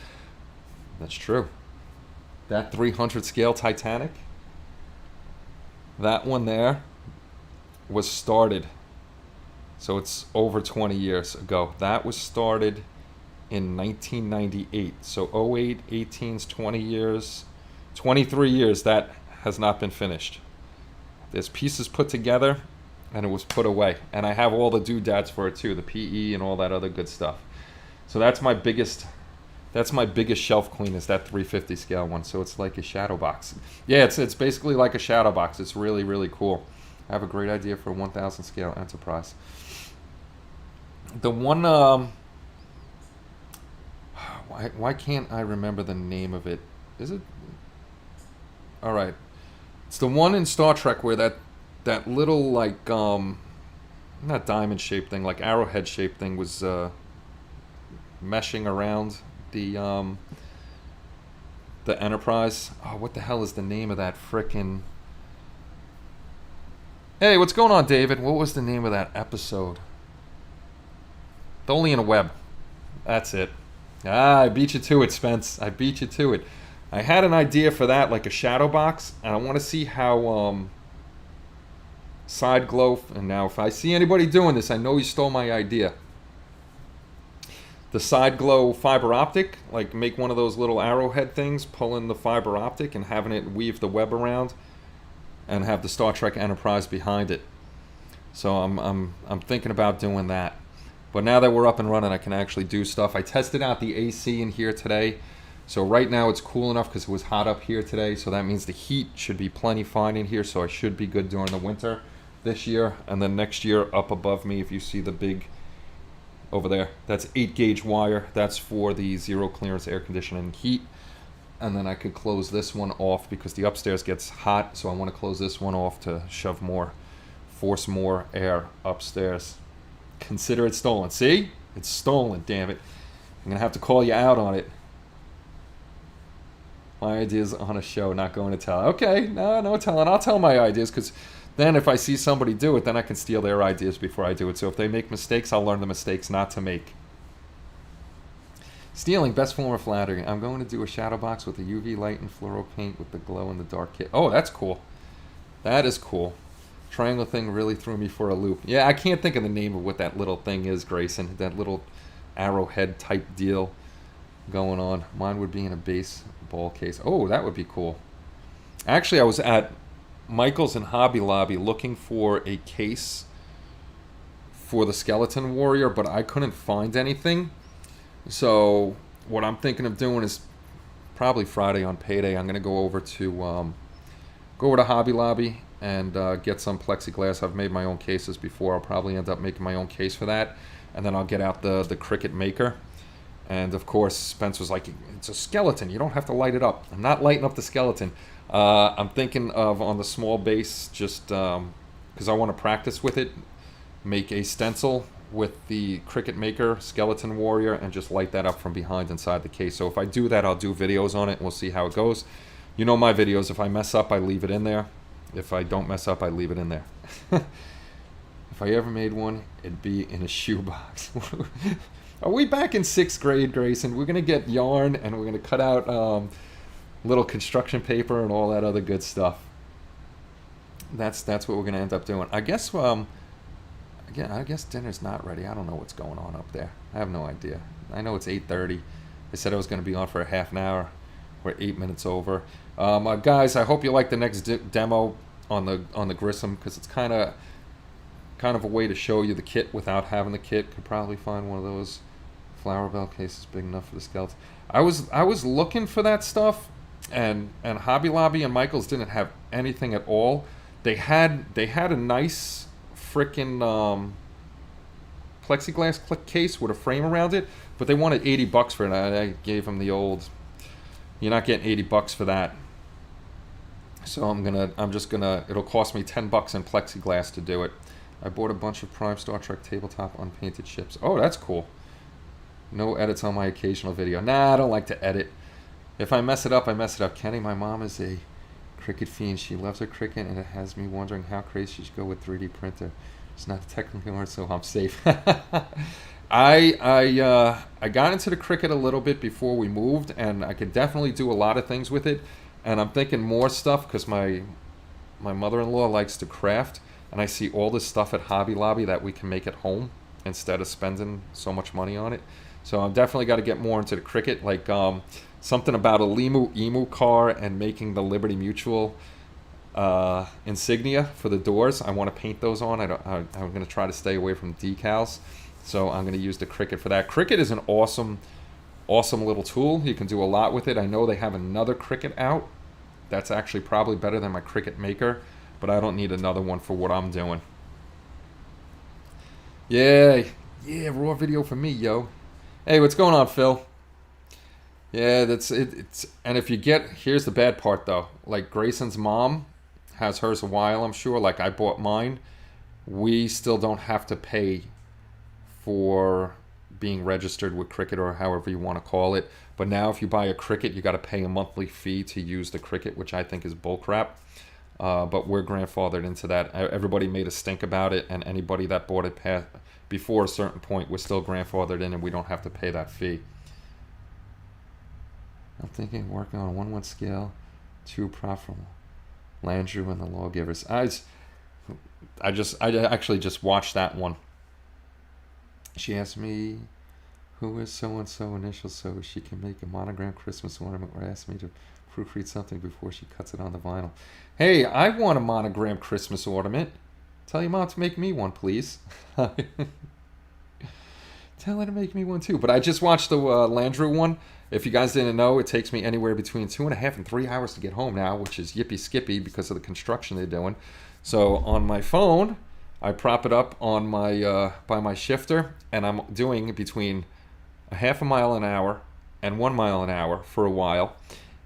That's true. That 300 scale Titanic, that one there was started, so it's over 20 years ago. That was started in 1998. So 08, 18's 20 years, 23 years that has not been finished. There's pieces put together and it was put away. And I have all the doodads for it too, the PE and all that other good stuff. So that's my biggest shelf clean is that 350 scale one. So it's like a shadow box. Yeah, it's basically like a shadow box. It's really, really cool. I have a great idea for a 1000 scale Enterprise. The one, why can't I remember the name of it? Is it? All right. It's the one in Star Trek where that little like not diamond shaped thing, like arrowhead shaped thing was meshing around the Enterprise. Oh, what the hell is the name of that frickin'? Hey, what's going on, David? What was the name of that episode? The Only in a Web. That's it. I beat you to it, Spence. I beat you to it. I had an idea for that, like a shadow box, and I want to see how side glow. And now, if I see anybody doing this, I know you stole my idea. The side glow fiber optic, like make one of those little arrowhead things, pull in the fiber optic, and having it weave the web around, and have the Star Trek Enterprise behind it. So I'm thinking about doing that. But now that we're up and running, I can actually do stuff. I tested out the AC in here today. So right now it's cool enough because it was hot up here today. So that means the heat should be plenty fine in here. So I should be good during the winter this year. And then next year up above me, if you see the big over there, that's 8 gauge wire. That's for the zero clearance air conditioning heat. And then I could close this one off because the upstairs gets hot. So I want to close this one off to force more air upstairs. Consider it stolen. See? It's stolen, damn it. I'm going to have to call you out on it. My ideas on a show, not going to tell. Okay, no telling. I'll tell my ideas, because then if I see somebody do it, then I can steal their ideas before I do it. So if they make mistakes, I'll learn the mistakes not to make. Stealing, best form of flattery. I'm going to do a shadow box with a UV light and fluoro paint with the glow in the dark kit. Oh, that's cool. That is cool. Triangle thing really threw me for a loop. Yeah, I can't think of the name of what that little thing is, Grayson. That little arrowhead type deal going on. Mine would be in a baseball case. Oh, that would be cool. Actually, I was at Michael's and Hobby Lobby looking for a case for the Skeleton Warrior, but I couldn't find anything. So what I'm thinking of doing is probably Friday on payday, I'm going to go over to Hobby Lobby and get some plexiglass. I've made my own cases before. I'll probably end up making my own case for that. And then I'll get out the Cricut Maker. And of course, Spence was like, it's a skeleton. You don't have to light it up. I'm not lighting up the skeleton. I'm thinking of, on the small base, just because I want to practice with it, make a stencil with the Cricut Maker Skeleton Warrior and just light that up from behind inside the case. So if I do that, I'll do videos on it and we'll see how it goes. You know my videos. If I mess up, I leave it in there. If I don't mess up, I leave it in there. If I ever made one, it'd be in a shoebox. Are we back in 6th grade, Grayson? We're going to get yarn and we're going to cut out little construction paper and all that other good stuff. That's what we're going to end up doing. I guess again, I guess dinner's not ready. I don't know what's going on up there. I have no idea. I know it's 8:30. They said I was going to be on for a half an hour. We're 8 minutes over. Guys, I hope you like the next demo on the Grissom, because it's kind of a way to show you the kit without having the kit. Could probably find one of those flower bell cases big enough for the skeleton. I was looking for that stuff, and Hobby Lobby and Michael's didn't have anything at all. They had a nice frickin' plexiglass case with a frame around it, but they wanted $80 for it. I gave them the old, you're not getting $80 for that. So it'll cost me $10 in plexiglass to do it. I bought a bunch of Prime Star Trek tabletop unpainted ships. Oh, that's cool. No edits on my occasional video. Nah, I don't like to edit. If I mess it up, I mess it up. Kenny, my mom is a Cricut fiend. She loves her Cricut, and it has me wondering how crazy she should go with 3D printer. It's not technically hard, so I'm safe. I got into the Cricut a little bit before we moved, and I could definitely do a lot of things with it. And I'm thinking more stuff because my mother-in-law likes to craft, and I see all this stuff at Hobby Lobby that we can make at home instead of spending so much money on it. So I've definitely got to get more into the Cricut, like something about a Emu car and making the Liberty Mutual insignia for the doors. I want to paint those on. I'm going to try to stay away from decals. So I'm going to use the Cricut for that. Cricut is an awesome little tool. You can do a lot with it. I know they have another Cricut out that's actually probably better than my Cricut Maker, but I don't need another one for what I'm doing. Yay. Yeah, raw video for me, yo. Hey, what's going on, Phil? Yeah, that's it. And if you here's the bad part, though. Like, Grayson's mom has hers a while, I'm sure. Like, I bought mine. We still don't have to pay for being registered with Cricut, or however you want to call it. But now if you buy a Cricut, you got to pay a monthly fee to use the Cricut, which I think is bullcrap. But we're grandfathered into that. Everybody made a stink about it, and anybody that bought it before a certain point, we're still grandfathered in, and we don't have to pay that fee. I'm thinking working on a 1/1 scale, 2 profitable. Landrew and the Lawgivers. I actually just watched that one. She asked me, who is so-and-so initial so she can make a monogram Christmas ornament, or asked me to proofread something before she cuts it on the vinyl. Hey, I want a monogram Christmas ornament. Tell your mom to make me one, please. Tell her to make me one too. But I just watched the Landrew one. If you guys didn't know, it takes me anywhere between 2.5 and 3 hours to get home now, which is yippee skippy because of the construction they're doing. So on my phone, I prop it up on my by my shifter, and I'm doing between 0.5 mile an hour and 1 mile an hour for a while.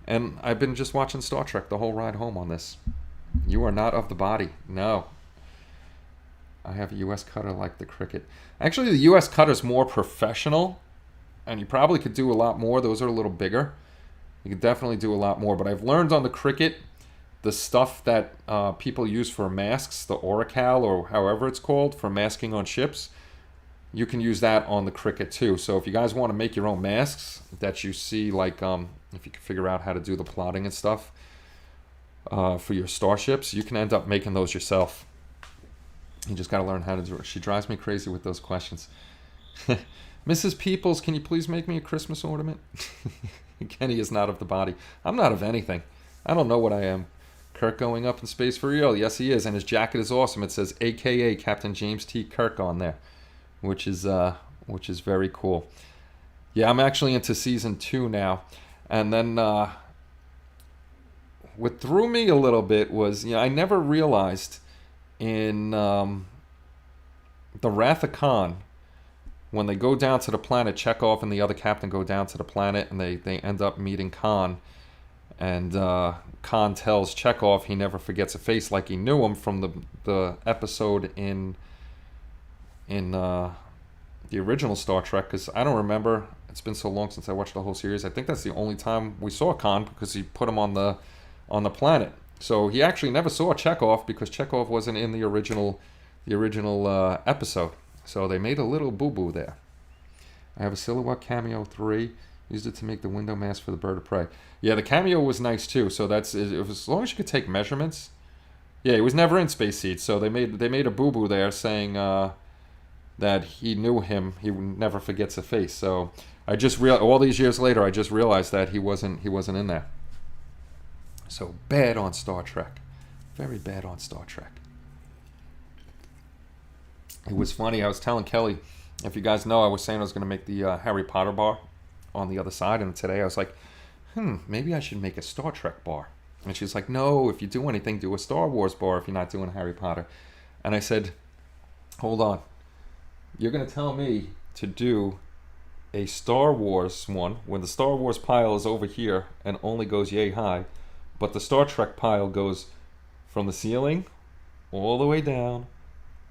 And I've been just watching Star Trek the whole ride home on this. You are not of the body. No. I have a U.S. cutter like the Cricket. Actually, the U.S. cutter's more professional, and you probably could do a lot more. Those are a little bigger. You could definitely do a lot more. But I've learned on the Cricket, the stuff that people use for masks, the Oracal or however it's called, for masking on ships, you can use that on the Cricket too. So if you guys want to make your own masks that you see, like if you can figure out how to do the plotting and stuff for your starships, you can end up making those yourself. You just got to learn how to do it. She drives me crazy with those questions. Mrs. Peoples, can you please make me a Christmas ornament? Kenny is not of the body. I'm not of anything. I don't know what I am. Kirk going up in space for real. Yes, he is. And his jacket is awesome. It says AKA Captain James T. Kirk on there, which is very cool. Yeah, I'm actually into season 2 now. And then what threw me a little bit was, I never realized in the Wrath of Khan, when they go down to the planet, Chekhov and the other captain go down to the planet, and they end up meeting Khan. And Khan tells Chekhov he never forgets a face, like he knew him from the episode in the original Star Trek, because I don't remember. It's been so long since I watched the whole series. I think that's the only time we saw Khan, because he put him on the planet. So he actually never saw Chekhov, because Chekhov wasn't in the original episode. So they made a little boo-boo there. I have a Silhouette Cameo 3. Used it to make the window mask for the bird of prey. Yeah, the cameo was nice too. So it was, as long as you could take measurements. Yeah, he was never in Space Seed. So they made a boo-boo there saying that he knew him. He never forgets a face. So I just all these years later, I just realized that he wasn't in there. So bad on Star Trek. Very bad on Star Trek. It was funny. I was telling Kelly, if you guys know, I was saying I was going to make the Harry Potter bar on the other side. And today I was like, maybe I should make a Star Trek bar. And she's like, no, if you do anything, do a Star Wars bar if you're not doing Harry Potter. And I said, hold on. You're going to tell me to do a Star Wars one when the Star Wars pile is over here and only goes yay high, but the Star Trek pile goes from the ceiling all the way down,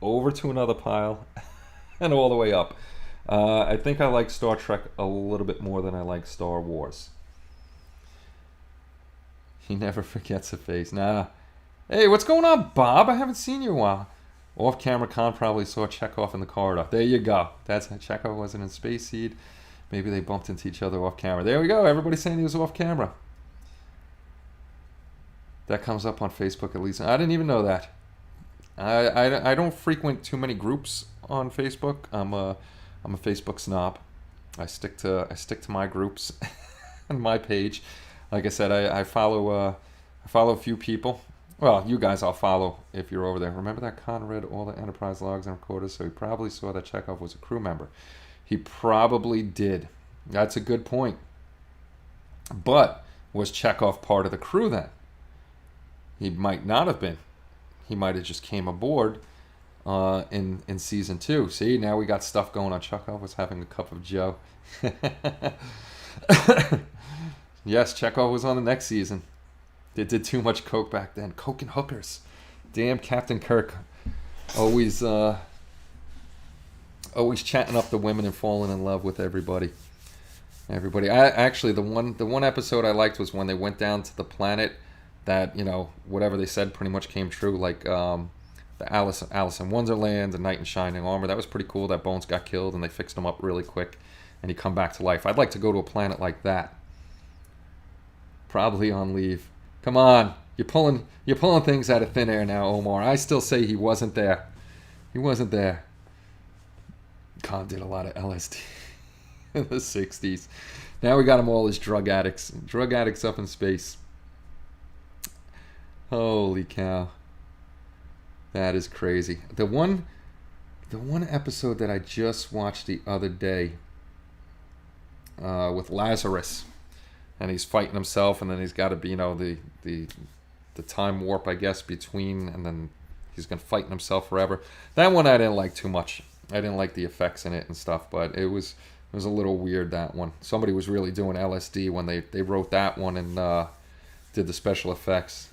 over to another pile, and all the way up. I think I like Star Trek a little bit more than I like Star Wars. He never forgets a face. Nah. Hey, what's going on, Bob? I haven't seen you in a while. Off camera, Khan probably saw Chekhov in the corridor. There you go. That's how Chekhov wasn't in Space Seed. Maybe they bumped into each other off camera. There we go. Everybody's saying he was off camera. That comes up on Facebook at least. I didn't even know that. I don't frequent too many groups on Facebook. I'm a Facebook snob. I stick to my groups and my page. Like I said, I follow a few people. Well, you guys I'll follow if you're over there. Remember that Khan read all the Enterprise logs and recorders, so he probably saw that Chekhov was a crew member. He probably did. That's a good point. But was Chekhov part of the crew then? He might not have been. He might have just came aboard in season 2. See, now we got stuff going on. Chekhov was having a cup of Joe. Yes, Chekhov was on the next season. They did too much coke back then. Coke and hookers. Damn Captain Kirk. Always chatting up the women and falling in love with everybody. Actually, the one episode I liked was when they went down to the planet that, whatever they said pretty much came true. Like the Alice in Wonderland, the Knight in Shining Armor. That was pretty cool. That Bones got killed and they fixed him up really quick and he come back to life. I'd like to go to a planet like that. Probably on leave. Come on, you're pulling things out of thin air now, Omar. I still say he wasn't there. He wasn't there. Khan did a lot of LSD in the 60s. Now we got him all as drug addicts. Drug addicts up in space. Holy cow. That is crazy. The one episode that I just watched the other day with Lazarus. And he's fighting himself, and then he's got to be, the time warp, I guess, between, and then he's going to fight himself forever. That one I didn't like too much. I didn't like the effects in it and stuff, but it was a little weird, that one. Somebody was really doing LSD when they wrote that one and did the special effects.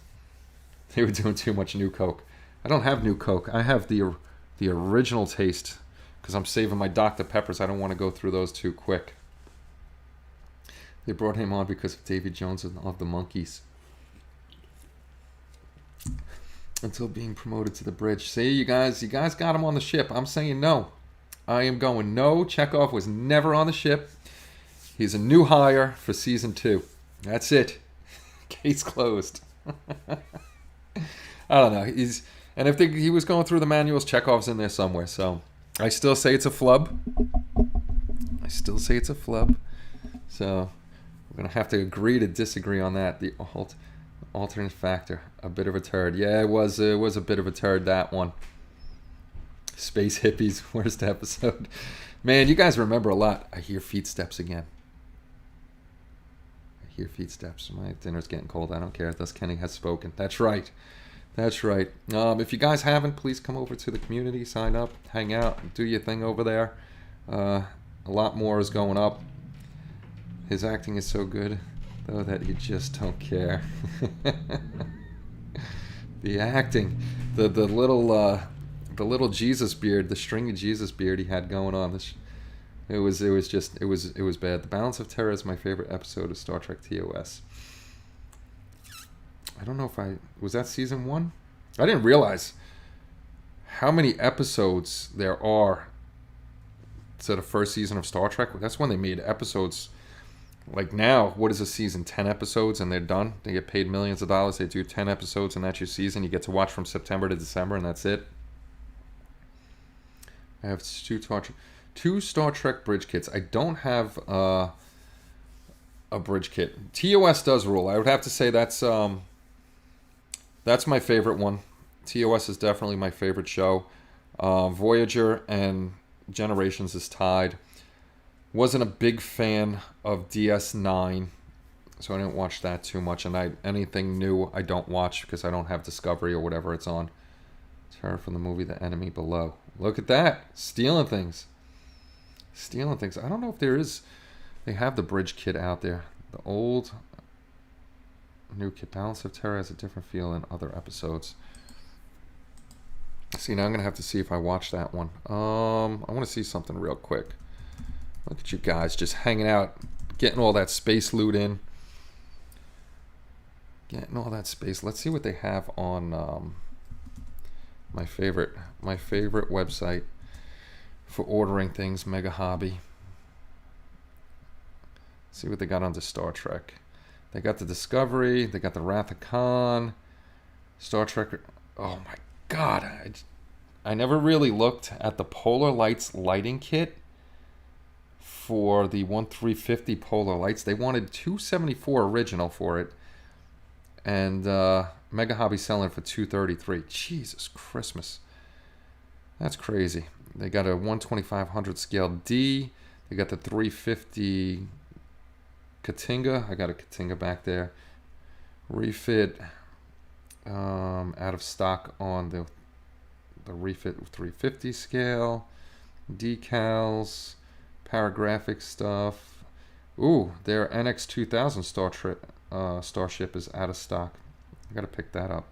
They were doing too much New Coke. I don't have New Coke. I have the the original taste, because I'm saving my Dr. Peppers. I don't want to go through those too quick. They brought him on because of Davy Jones of the Monkees. Until being promoted to the bridge. See, you guys got him on the ship. I'm saying no. I am going no. Chekhov was never on the ship. He's a new hire for season 2. That's it. Case closed. I don't know. And if he was going through the manuals, Chekhov's in there somewhere. So I still say it's a flub. So we're gonna have to agree to disagree on that. The alternate factor, a bit of a turd. Yeah, it was a bit of a turd, that one. Space Hippies, worst episode. Man, you guys remember a lot. I hear feet steps again. My dinner's getting cold. I don't care. Thus Kenny has spoken. That's right. If you guys haven't, please come over to the community, sign up, hang out, do your thing over there. A lot more is going up. His acting is so good, though, that you just don't care. The acting, the little Jesus beard, the stringy Jesus beard he had going on. It was bad. The Balance of Terror is my favorite episode of Star Trek TOS. I don't know if was that season 1? I didn't realize how many episodes there are to the first season of Star Trek. That's when they made episodes. Like now, what is a season? 10 episodes and they're done. They get paid millions of dollars. They do 10 episodes and that's your season. You get to watch from September to December and that's it. I have two Star Trek bridge kits. I don't have a bridge kit. TOS does rule. I would have to say that's my favorite one. TOS is definitely my favorite show. Voyager and Generations is tied. Wasn't a big fan of DS9, so I didn't watch that too much. And anything new I don't watch because I don't have Discovery or whatever it's on. Terror from the movie The Enemy Below. Look at that. Stealing things. I don't know if they have the bridge kit out there. The old new kit. Balance of Terror has a different feel in other episodes. See, now I'm going to have to see if I watch that one. I want to see something real quick. Look at you guys just hanging out, getting all that space loot in. Let's see what they have on my favorite website for ordering things, Mega Hobby. See what they got under Star Trek. They got the Discovery. They got the Wrath of Khan. Star Trek. Oh my God. I never really looked at the Polar Lights lighting kit for the 1350 Polar Lights. They wanted $274 original for it. And Mega Hobby selling it for $233. Jesus Christmas. That's crazy. They got a 1/2500 scale D. They got the 350 Katinga. I got a Katinga back there. Refit. Out of stock on the refit 350 scale. Decals. Paragraphic stuff. Ooh, their NX2000 Starship is out of stock. I gotta pick that up.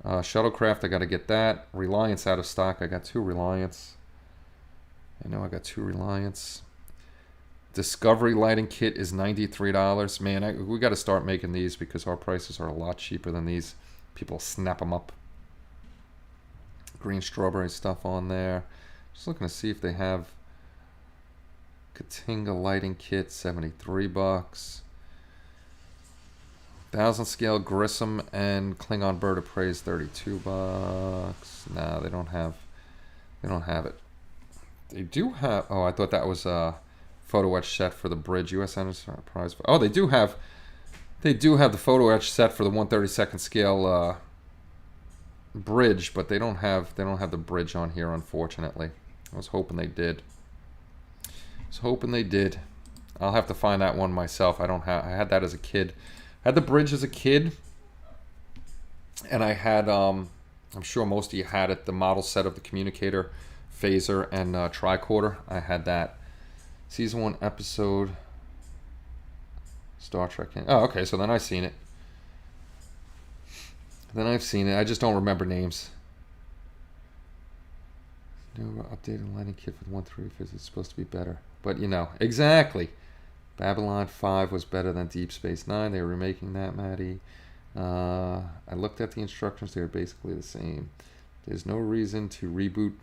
Shuttlecraft, I gotta get that. Reliance out of stock. I got 2 Reliance. I know I got 2 Reliance. Discovery lighting kit is $93. Man, we gotta start making these because our prices are a lot cheaper than these. People snap them up. Green strawberry stuff on there. Just looking to see if they have Katinga lighting kit, $73. 1000 scale Grissom and Klingon Bird of Prey is $32. Nah, they don't have it. They do have, oh, I thought that was a photo etch set for the bridge. US Enterprise. Oh, they do have the photo etch set for the 1/32 scale bridge, but they don't have the bridge on here, unfortunately. I was hoping they did. I'll have to find that one myself. I had that as a kid. I had the bridge as a kid, and I had I'm sure most of you had it, the model set of the communicator, phaser, and tricorder. I had that. Season 1 episode Star Trek. Oh, okay, so then I've seen it. I just don't remember names. New updated lighting kit for the 1.3 because it's supposed to be better. But you know, exactly. Babylon 5 was better than Deep Space Nine. They were remaking that, Maddie. I looked at the instructions. They were basically the same. There's no reason to reboot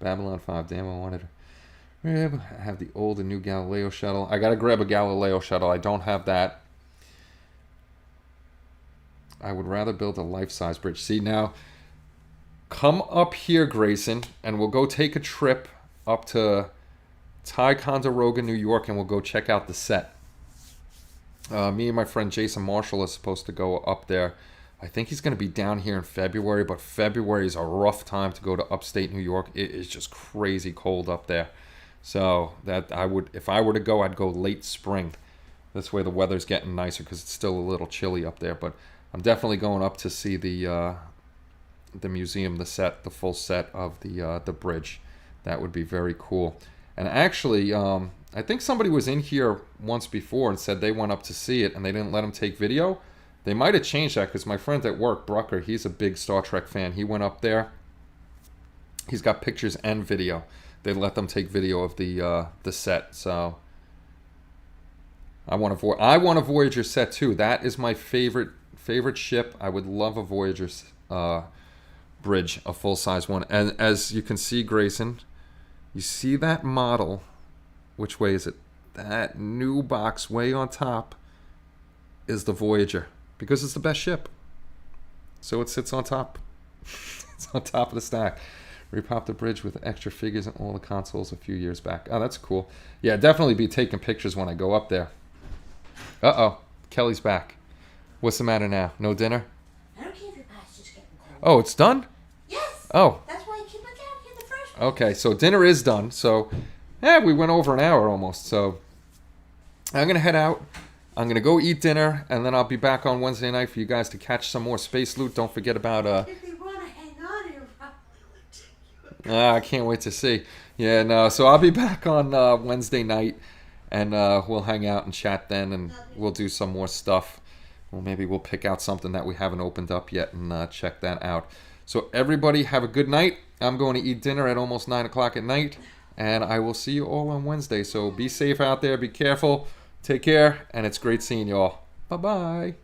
Babylon 5. Damn, I wanted to have the old and new Galileo shuttle. I gotta grab a Galileo shuttle. I don't have that. I would rather build a life-size bridge. See, now, come up here, Grayson, and we'll go take a trip up to Ticonderoga, New York, and we'll go check out the set. Me and my friend Jason Marshall are supposed to go up there. I think he's going to be down here in February, but February is a rough time to go to upstate New York. It is just crazy cold up there. So that if I were to go, I'd go late spring. This way the weather's getting nicer because it's still a little chilly up there. But I'm definitely going up to see the museum, the full set of the bridge. That would be very cool. And actually, I think somebody was in here once before and said they went up to see it and they didn't let them take video. They might have changed that because my friend at work, Brucker, he's a big Star Trek fan. He went up there. He's got pictures and video. They let them take video of the set. So I want a Voyager set too. That is my favorite ship. I would love a Voyager bridge, a full-size one. And as you can see, Grayson, you see that model. Which way is it? That new box way on top is the Voyager because it's the best ship. So it sits on top. It's on top of the stack. Repopped the bridge with extra figures and all the consoles a few years back. Oh, that's cool. Yeah, definitely be taking pictures when I go up there. Uh-oh. Kelly's back. What's the matter now? No dinner? I don't care if your pie's just getting cold. Oh, it's done? Yes. Oh. That's why you keep it down here in the first place. Okay, so dinner is done. So, we went over an hour almost. So, I'm going to head out. I'm going to go eat dinner, and then I'll be back on Wednesday night for you guys to catch some more space loot. Don't forget about... If they want to hang on here, probably would take you. I can't wait to see. Yeah, no, so I'll be back on Wednesday night, and we'll hang out and chat then, and we'll do some more stuff. Well, maybe we'll pick out something that we haven't opened up yet and check that out. So everybody have a good night. I'm going to eat dinner at almost 9 o'clock at night, and I will see you all on Wednesday. So be safe out there. Be careful. Take care, and it's great seeing you all. Bye-bye.